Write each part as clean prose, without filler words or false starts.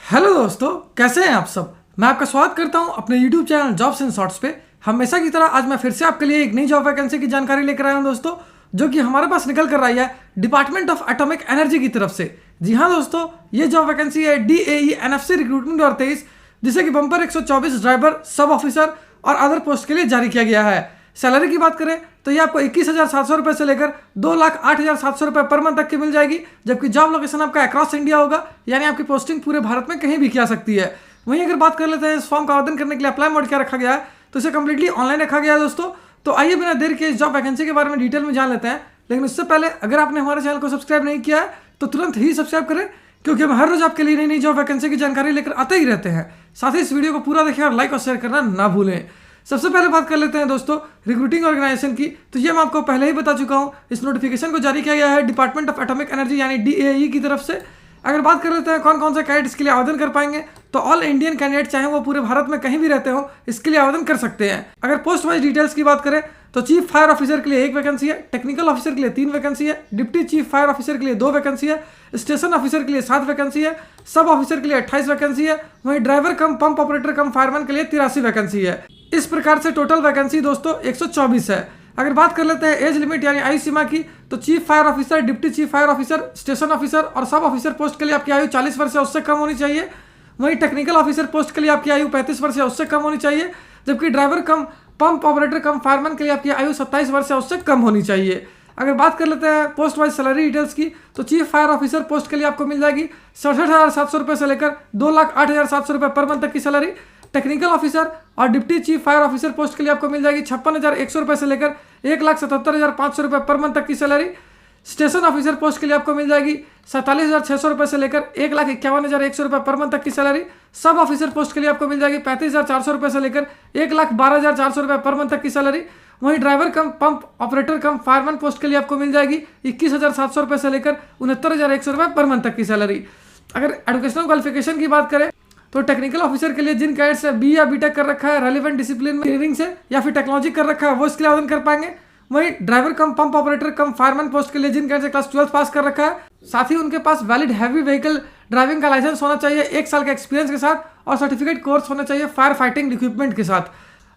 Hello दोस्तों, कैसे हैं आप सब। मैं आपका स्वागत करता हूं अपने YouTube channel jobs and shorts पे। हमेशा की तरह आज मैं फिर से आपके लिए एक नई जॉब वैकेंसी की जानकारी लेकर आया हूं दोस्तों, जो कि हमारे पास निकल कर आई है डिपार्टमेंट ऑफ एटॉमिक एनर्जी की तरफ से। जी हाँ दोस्तों, ये जॉब वैकेंसी है DAE NFC रिक्रूटमेंट 2023, जिसे कि बम्पर 124 ड्राइवर, सब ऑफिसर और अदर पोस्ट के लिए जारी किया गया है। सैलरी की बात करें तो ये आपको 21,700 रुपये से लेकर 2,08,700 रुपये पर मंथ तक की मिल जाएगी, जबकि जॉब लोकेशन आपका अक्रॉस इंडिया होगा, यानी आपकी पोस्टिंग पूरे भारत में कहीं भी की जा सकती है। वहीं अगर बात कर लेते हैं इस फॉर्म का आवेदन करने के लिए अप्लाई मोड क्या रखा गया है, तो इसे कम्प्लीटली ऑनलाइन रखा गया है दोस्तों। तो आइए बिना देर के इस जॉब वैकेंसी के बारे में डिटेल में जान लेते हैं। लेकिन उससे पहले अगर आपने हमारे चैनल को सब्सक्राइब नहीं किया है तो तुरंत ही सब्सक्राइब करें, क्योंकि हम हर रोज आपके लिए नई नई जॉब वैकेंसी की जानकारी लेकर आते ही रहते हैं। साथ ही इस वीडियो को पूरा देखें और लाइक और शेयर करना ना भूलें। सबसे पहले बात कर लेते हैं दोस्तों रिक्रूटिंग ऑर्गेनाइजेशन की। तो ये मैं आपको पहले ही बता चुका हूँ, इस नोटिफिकेशन को जारी किया गया है डिपार्टमेंट ऑफ एटॉमिक एनर्जी यानी DAE की तरफ से। अगर बात कर लेते हैं कौन कौन से कैंडिडेट इसके लिए आवेदन कर पाएंगे, तो ऑल इंडियन कैंडिडेट चाहे वो पूरे भारत में कहीं भी रहते हो इसके लिए आवेदन कर सकते हैं। अगर पोस्ट वाइज डिटेल्स की बात करें तो चीफ फायर ऑफिसर के लिए 1 वैकेंसी है, टेक्निकल ऑफिसर के लिए 3 वैकेंसी है, डिप्टी चीफ फायर ऑफिसर के लिए 2 वैकेंसी है, स्टेशन ऑफिसर के लिए 7 वैकेंसी है, सब ऑफिसर के लिए 28 वैकेंसी है, वहीं ड्राइवर कम पंप ऑपरेटर कम फायरमैन के लिए 83 वैकेंसी है। इस प्रकार से टोटल वैकेंसी दोस्तों 124 है। अगर बात कर लेते हैं एज लिमिट यानी आयु सीमा की, तो chief fire officer, deputy chief fire officer, station officer और सब ऑफिसर पोस्ट के लिए आपकी आयु 40 वर्ष या उससे कम होनी चाहिए। वहीं टेक्निकल ऑफिसर पोस्ट के लिए आपकी आयु 35 वर्ष या उससे कम होनी चाहिए, जबकि ड्राइवर कम पंप ऑपरेटर कम फायरमैन के लिए आपकी आयु 27 वर्ष या उससे कम होनी चाहिए। अगर बात कर लेते हैं पोस्ट वाइज सैलरी डिटेल्स की, तो चीफ फायर ऑफिसर पोस्ट के लिए आपको मिल जाएगी 67,700 रुपये से लेकर 2,08,700 रुपये पर मंथ तक की सैलरी। टेक्निकल ऑफिसर और deputy chief fire officer post के लिए आपको मिल जाएगी 56,100 रुपये से लेकर 1,77,500 रुपये पर मंथ तक की सैलरी। स्टेशन ऑफिसर पोस्ट के लिए आपको मिल जाएगी 47,600 रुपये से लेकर 1,51,100 रुपये पर मंथ तक की सैलरी। सब ऑफिसर पोस्ट के लिए आपको मिल जाएगी 35,400 रुपये से लेकर 1,12,400 रुपये पर मंथ तक की सैलरी। वहीं ड्राइवर कम पंप ऑपरेटर कम फायरमैन पोस्ट के लिए आपको मिल जाएगी 21,700 रुपये से लेकर 69,100 रुपये पर मंथ तक की सैलरी। अगर एजुकेशनल क्वालिफिकेशन की बात करें तो टेक्निकल ऑफिसर के लिए जिन कैडेट्स ने BE या BTech कर रखा है, रेलिवेंट डिसिप्लिन में इंजीनियरिंग से या फिर टेक्नोलॉजी कर रखा है, वो इसके लिए आवेदन कर पाएंगे। वहीं ड्राइवर कम पंप ऑपरेटर कम फायरमैन पोस्ट के लिए जिन कैडेट्स ने क्लास 12 पास कर रखा है, साथ ही उनके पास वैलिड हैवी व्हीकल ड्राइविंग का लाइसेंस होना चाहिए 1 साल के एक्सपीरियंस के साथ और सर्टिफिकेट कोर्स होना चाहिए फायर फाइटिंग इक्विपमेंट के साथ।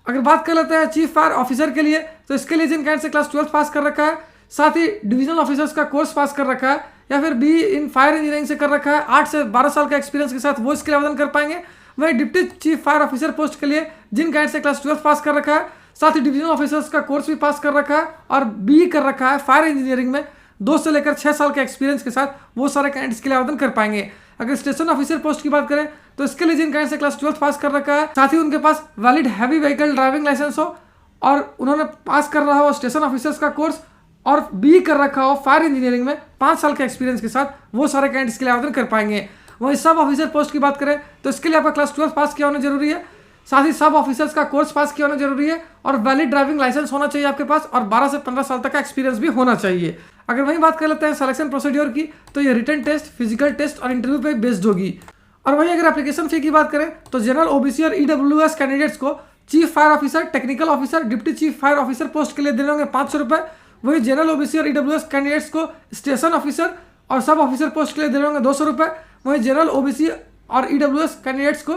अगर बात कर लेते हैं चीफ फायर ऑफिसर के लिए, तो इसके लिए जिन कैडेट्स ने क्लास 12 पास कर रखा है, साथ ही डिविजनल ऑफिसर्स का कोर्स पास कर रखा है या फिर BE इन फायर इंजीनियरिंग से कर रखा है 8 से 12 साल का एक्सपीरियंस के साथ, वो इसके लिए आवेदन कर पाएंगे। वहीं deputy chief fire officer post के लिए जिन कैडेट्स ने क्लास 12 पास कर रखा है, साथ ही डिविजनल ऑफिसर्स का कोर्स भी पास कर रखा है और BE कर रखा है फायर इंजीनियरिंग में 2 से लेकर 6 साल के एक्सपीरियंस के साथ, वो सारे कैंडिडेट्स के लिए आवेदन कर पाएंगे। अगर स्टेशन ऑफिसर पोस्ट की बात करें तो इसके लिए जिन कैंडिडेट्स ने क्लास 12 पास कर रखा है, साथ ही उनके पास valid heavy vehicle driving licence हो और उन्होंने पास कर रहा हो स्टेशन ऑफिसर्स का कोर्स और BE कर रखा हो फायर इंजीनियरिंग में 5 साल के एक्सपीरियंस के साथ, वो सारे कैंडिडेट्स के लिए आवेदन कर पाएंगे। वहीं सब ऑफिसर पोस्ट की बात करें तो इसके लिए आपका क्लास 12 पास किया होना जरूरी है, साथ ही सब ऑफिसर्स का कोर्स पास किया होना जरूरी है और वैलिड ड्राइविंग लाइसेंस होना चाहिए आपके पास और 12 से 15 साल तक का एक्सपीरियंस भी होना चाहिए। अगर वहीं बात कर लेते हैं सिलेक्शन प्रोसीड्योर की, तो ये रिटन टेस्ट, फिजिकल टेस्ट और इंटरव्यू पे बेस्ड होगी। और वहीं अगर एप्लीकेशन फी की बात करें तो जनरल OBC और EWS कैंडिडेट्स को chief fire officer, technical officer, deputy chief fire officer post के लिए देने होंगे 500 रुपये। वहीं जनरल OBC और EWS कैंडिडेट्स को स्टेशन ऑफिसर और सब ऑफिसर पोस्ट के लिए देने होंगे 200 रुपये। वहीं जनरल OBC और EWS कैंडिडेट्स को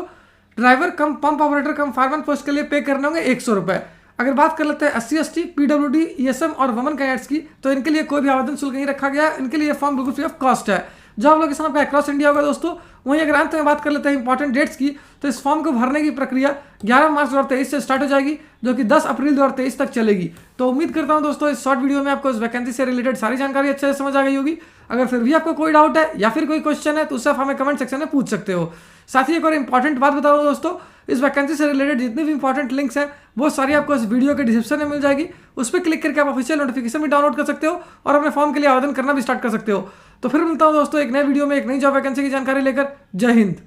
ड्राइवर कम पंप ऑपरेटर कम फायरमैन पोस्ट के लिए पे करने होंगे 100 रुपये। अगर बात कर लेते हैं SC ST PWD ESM और वुमेन कैंडिडेट्स की, तो इनके लिए कोई भी आवेदन शुल्क नहीं रखा गया, इनके लिए फॉर्म बिल्कुल फ्री ऑफ कॉस्ट है। जॉब लोकेशन आपका अक्रॉस इंडिया होगा दोस्तों। वहीं अगर अंत में बात कर लेते हैं इंपॉर्टेंट डेट्स की, तो इस फॉर्म को भरने की प्रक्रिया 11 मार्च 2023 से स्टार्ट हो जाएगी, जो कि 10 अप्रैल 2023 तक चलेगी। तो उम्मीद करता हूं दोस्तों इस शॉर्ट वीडियो में आपको इस वैकेंसी से रिलेटेड सारी जानकारी अच्छे से समझ आ गई होगी। अगर फिर भी आपको कोई डाउट है या फिर कोई क्वेश्चन है तो उससे आप हमें कमेंट सेक्शन में पूछ सकते हो। साथ ही एक और इंपॉर्टेंट बात बता दूं दोस्तों, इस वैकेंसी से रिलेटेड जितनी भी इंपॉर्टेंट लिंक्स हैं वो सारी आपको इस वीडियो के डिस्क्रिप्शन में मिल जाएगी। उस पर क्लिक करके आप ऑफिशियल नोटिफिकेशन भी डाउनलोड कर सकते हो और अपने फॉर्म के लिए आवेदन करना भी स्टार्ट कर सकते हो। तो फिर मिलता हूं दोस्तों एक नए वीडियो में एक नई जॉब वैकेंसी की जानकारी लेकर। जय हिंद।